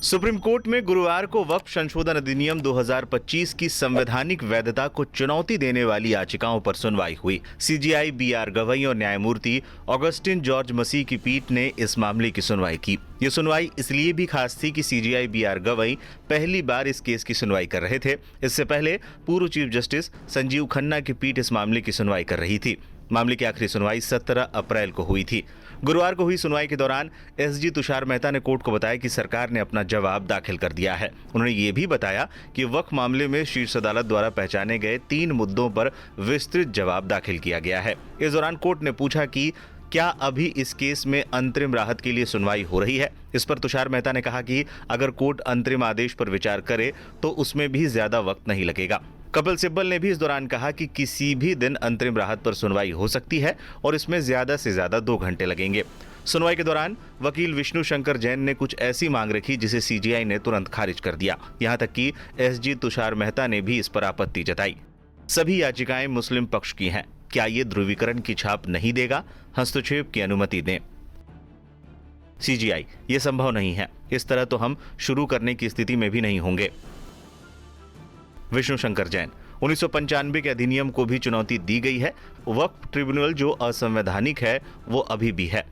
Supreme court में गुरुवार को वक्फ संशोधन अधिनियम 2025 की संवैधानिक वैधता को चुनौती देने वाली याचिकाओं पर सुनवाई हुई। सीजेआई बीआर गवई और न्यायमूर्ति ऑगस्टिन जॉर्ज मसीह की पीठ ने इस मामले की सुनवाई की। ये सुनवाई इसलिए भी खास थी कि सीजेआई बीआर गवई पहली बार इस केस की सुनवाई कर रहे थे। इससे पहले पूर्व चीफ जस्टिस संजीव खन्ना की पीठ इस मामले की सुनवाई कर रही थी। मामले की आखिरी सुनवाई 17 अप्रैल को हुई थी। गुरुवार को हुई सुनवाई के दौरान एसजी तुषार मेहता ने कोर्ट को बताया कि सरकार ने अपना जवाब दाखिल कर दिया है। उन्होंने ये भी बताया कि वक्फ मामले में शीर्ष अदालत द्वारा पहचाने गए 3 मुद्दों पर विस्तृत जवाब दाखिल किया गया है। इस दौरान कोर्ट ने पूछा कि क्या अभी इस केस में अंतरिम राहत के लिए सुनवाई हो रही है। इस पर तुषार मेहता ने कहा कि अगर कोर्ट अंतरिम आदेश पर विचार करे तो उसमें भी ज्यादा वक्त नहीं लगेगा। कपिल सिब्बल ने भी इस दौरान कहा कि किसी भी दिन अंतरिम राहत पर सुनवाई हो सकती है और इसमें ज्यादा से ज्यादा 2 घंटे लगेंगे। सुनवाई के दौरान वकील विष्णु शंकर जैन ने कुछ ऐसी मांग रखी जिसे सीजेआई ने तुरंत खारिज कर दिया। यहां तक कि एसजी तुषार मेहता ने भी इस पर आपत्ति जताई। सभी याचिकाएं मुस्लिम पक्ष की हैं। क्या ये ध्रुवीकरण की छाप नहीं देगा? हस्तक्षेप की अनुमति दें। सीजेआई, ये संभव नहीं है। इस तरह तो हम शुरू करने की स्थिति में भी नहीं होंगे। विष्णु शंकर जैन, 1995 के अधिनियम को भी चुनौती दी गई है। वक्फ ट्रिब्यूनल जो असंवैधानिक है वो अभी भी है।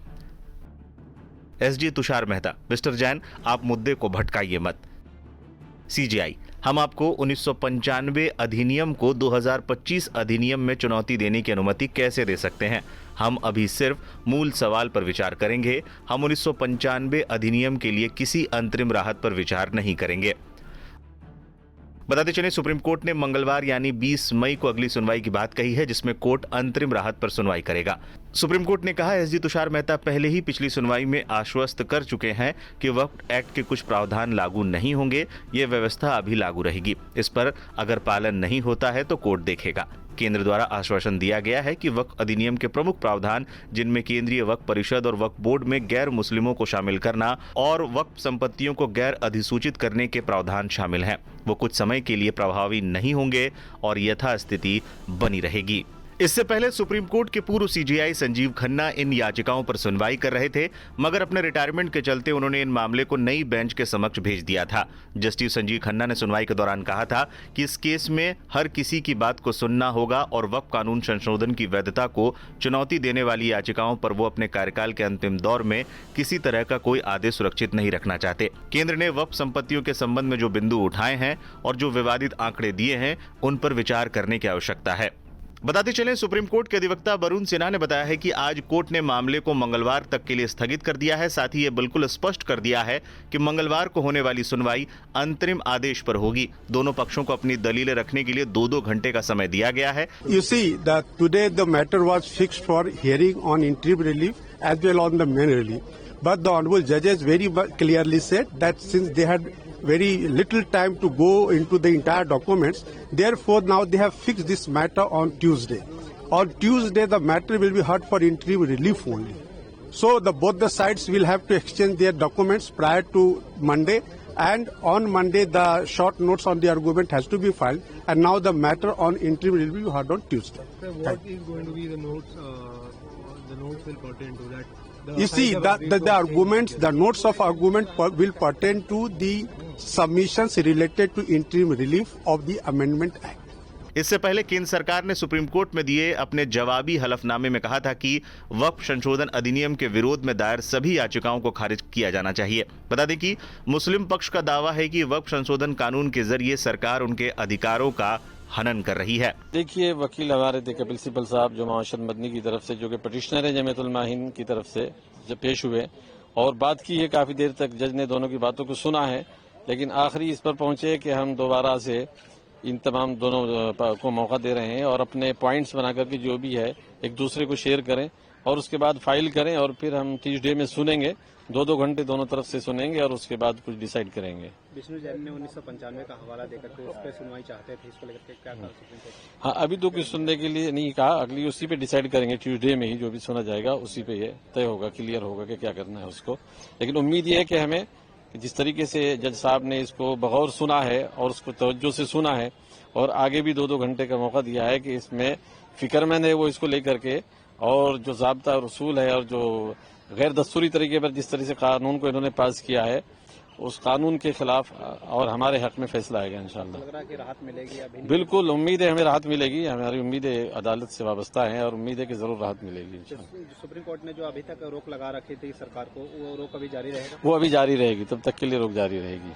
एसजी तुषार मेहता, मिस्टर जैन, आप मुद्दे को भटकाइए मत। सीजेआई, हम आपको 1995 अधिनियम को 2025 अधिनियम में चुनौती देने की अनुमति कैसे दे सकते हैं? हम अभी सिर्फ मूल सवाल पर विचार करेंगे। हम 1995 अधिनियम के लिए किसी अंतरिम राहत पर विचार नहीं करेंगे। बताते चलें, सुप्रीम कोर्ट ने मंगलवार यानी 20 मई को अगली सुनवाई की बात कही है, जिसमें कोर्ट अंतरिम राहत पर सुनवाई करेगा। सुप्रीम कोर्ट ने कहा, एसजी तुषार मेहता पहले ही पिछली सुनवाई में आश्वस्त कर चुके हैं कि वक्फ एक्ट के कुछ प्रावधान लागू नहीं होंगे। ये व्यवस्था अभी लागू रहेगी। इस पर अगर पालन नहीं होता है तो कोर्ट देखेगा। केंद्र द्वारा आश्वासन दिया गया है कि वक्फ अधिनियम के प्रमुख प्रावधान, जिनमें केंद्रीय वक्फ परिषद और वक्फ बोर्ड में गैर मुस्लिमों को शामिल करना और वक्फ संपत्तियों को गैर अधिसूचित करने के प्रावधान शामिल हैं, वो कुछ समय के लिए प्रभावी नहीं होंगे और यथास्थिति बनी रहेगी। इससे पहले सुप्रीम कोर्ट के पूर्व सीजेआई संजीव खन्ना इन याचिकाओं पर सुनवाई कर रहे थे, मगर अपने रिटायरमेंट के चलते उन्होंने इन मामले को नई बेंच के समक्ष भेज दिया था। जस्टिस संजीव खन्ना ने सुनवाई के दौरान कहा था कि इस केस में हर किसी की बात को सुनना होगा और वक्फ कानून संशोधन की वैधता को चुनौती देने वाली याचिकाओं पर वो अपने कार्यकाल के अंतिम दौर में किसी तरह का कोई आदेश सुरक्षित नहीं रखना चाहते। केंद्र ने वक्फ संपत्तियों के संबंध में जो बिंदु उठाए हैं और जो विवादित आंकड़े दिए हैं, उन पर विचार करने की आवश्यकता है। बताते चलें, सुप्रीम कोर्ट के अधिवक्ता वरुण सिन्हा ने बताया है कि आज कोर्ट ने मामले को मंगलवार तक के लिए स्थगित कर दिया है। साथ ही ये बिल्कुल स्पष्ट कर दिया है कि मंगलवार को होने वाली सुनवाई अंतरिम आदेश पर होगी। दोनों पक्षों को अपनी दलीलें रखने के लिए 2-2 घंटे का समय दिया गया है। You see that today the matter was fixed for hearing on interim relief as well on the main relief, but the honorable judges very clearly said that since they had very little time to go into the entire documents, therefore now they have fixed this matter on Tuesday. On Tuesday the matter will be heard for interim relief only. So both the sides will have to exchange their documents prior to Monday, and on Monday the short notes on the argument has to be filed, and now the matter on interim will be heard on Tuesday. So what is going to be the notes? The notes will pertain to that. You see, the arguments, the notes of argument will pertain to the submissions related to interim relief of the Amendment Act. इससे पहले केंद्र सरकार ने supreme court में दिए अपने जवाबी हलफनामे में कहा था कि वक्फ संशोधन अधिनियम के विरोध में दायर सभी याचिकाओं को खारिज किया जाना चाहिए। बता दें कि मुस्लिम पक्ष का दावा है कि वक्फ संशोधन कानून के जरिए सरकार उनके अधिकारों का हनन कर रही है। देखिए, वकील हमारे थे कपिल सिब्बल साहब, जो मोहम्मद मदनी की तरफ से, जो कि पिटिशनर है जमीयत उलमा हिंद की तरफ से, जब पेश हुए और बात की है। काफी देर तक जज ने दोनों की बातों को सुना है, लेकिन आखिरी इस पर पहुंचे कि हम दोबारा से इन तमाम दोनों को मौका दे रहे हैं और अपने पॉइंट्स बना करके जो भी है एक दूसरे को शेयर करें और उसके बाद फाइल करें और फिर हम ट्यूसडे में सुनेंगे। 2-2 घंटे दोनों तरफ से सुनेंगे और उसके बाद कुछ डिसाइड करेंगे। विष्णु जैन ने 1995 का हवाला देकर के उस पर सुनवाई चाहते थे, इसको लेकर क्या कहा सुप्रीम कोर्ट? हाँ, अभी तो कुछ सुनने के लिए नहीं कहा, अगली उसी पे डिसाइड करेंगे। ट्यूसडे में ही जो भी सुना जाएगा उसी पे ये तय होगा, क्लियर होगा कि क्या करना है उसको। लेकिन उम्मीद ये है कि हमें जिस तरीके से जज साहब ने इसको बगौर सुना है और उसको तवज्जो से सुना है और आगे भी 2-2 घंटे का मौका दिया है कि इसमें फिक्रमंद है वो इसको लेकर के, और जो ज़ाब्ता और उसूल है और जो गैर दस्तूरी तरीके पर जिस तरह से कानून को इन्होंने पास किया है उस कानून के खिलाफ और हमारे हक में फैसला आएगा इंशाल्लाह। लग रहा है कि राहत मिलेगी अभी नहीं? बिल्कुल उम्मीद है हमें राहत मिलेगी, हमारी उम्मीदें अदालत से वाबस्ता हैं और उम्मीद है कि जरूर राहत मिलेगी इंशाल्लाह। सुप्रीम कोर्ट ने जो अभी तक रोक लगा रखी थी सरकार को, वो रोक अभी जारी रहेगा? वो अभी जारी रहेगी, तब तक के लिए रोक जारी रहेगी।